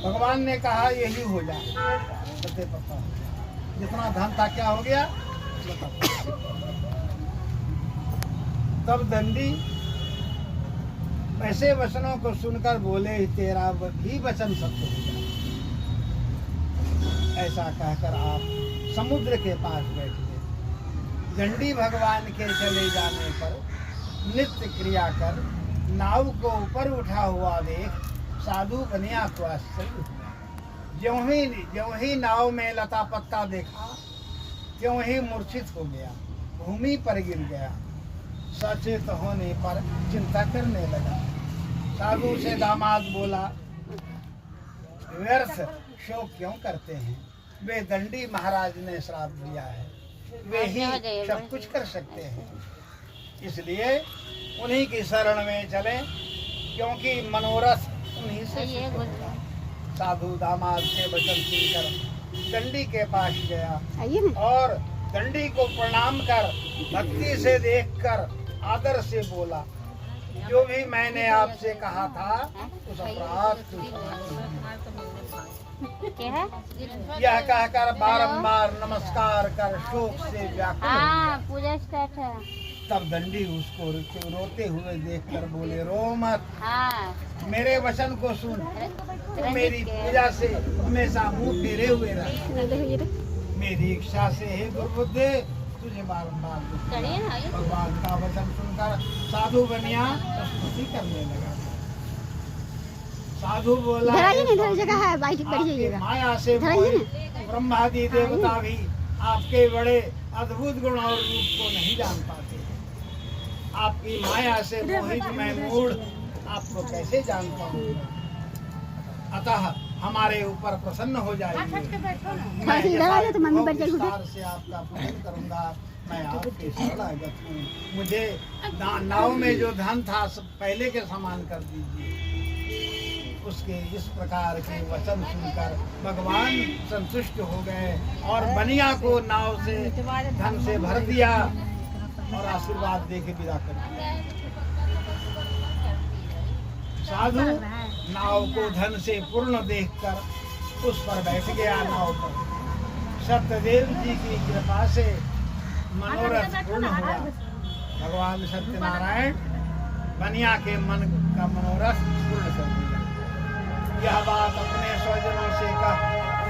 भगवान ने कहा यही हो जाए, सत्य पता जितना धन था क्या हो गया। तब दंडी ऐसे वचनों को सुनकर बोले तेरा भी वचन सत्य हो जाए। ऐसा कहकर आप समुद्र के पास बैठ गए। दंडी भगवान के चले जाने पर नित्य क्रिया कर नाव को ऊपर उठा हुआ देख साधु कन्या को आश्चर्य हुआ। ज्यों ही नाव में लता पत्ता देखा त्यों ही मूर्छित हो गया, भूमि पर गिर गया। सचेत होने पर चिंता करने लगा। साधु से दामाद बोला व्यर्थ शोक क्यों करते हैं, वे दंडी महाराज ने श्राप दिया है, वे ही सब कुछ कर सकते हैं, इसलिए उन्हीं की शरण में चले, क्योंकि मनोरथ उन्हीं से होता है। साधु दामाद के वचन सुनकर दंडी के पास गया और दंडी को प्रणाम कर भक्ति से देखकर आदर से बोला जो भी मैंने आपसे कहा था उस अपराध यह कहकर बारंबार नमस्कार कर शोक से व्याकुल हो गया। तब दंडी उसको रोते हुए देखकर बोले रो मत, मेरे वचन को सुन, तू मेरी पूजा से हमेशा मुंह फेरे हुए रह। मेरी इच्छा से हे दुर्बुद्धे तुझे बारंबार भगवान का वचन सुनकर साधु बनिया स्तुति करने लगा। साधु बोला माया से ब्रह्मादि देवता भी आपके बड़े अद्भुत गुण और रूप को नहीं जान पाते। आपकी माया से मोहित मैं मूढ़ आपको कैसे जानता हूँ। अतः हमारे ऊपर प्रसन्न हो जाएंगे, मैं विस्तार से आपका पूजन करूंगा। मैं आपके शरणागत हूँ, मुझे नाव में जो धन था सब पहले के समान कर दीजिए। उसके इस प्रकार के वचन सुनकर भगवान संतुष्ट हो गए और बनिया को नाव से धन से भर दिया और आशीर्वाद देके विदा कर दिया। साधु नाव को धन से पूर्ण देखकर उस पर बैठ गया। नाव पर सत्यदेव जी की कृपा से मनोरथ पूर्ण हुआ। भगवान सत्यनारायण बनिया के मन का मनोरथ पूर्ण कर दिया। यह बात अपने स्वजनों से कह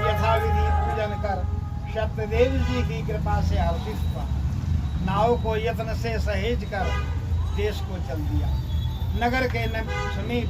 यथाविधि पूजन कर सत्यदेव जी की कृपा से हर्षित हुआ। नाव को यत्न से सहेज कर देश को चल दिया। नगर के समीप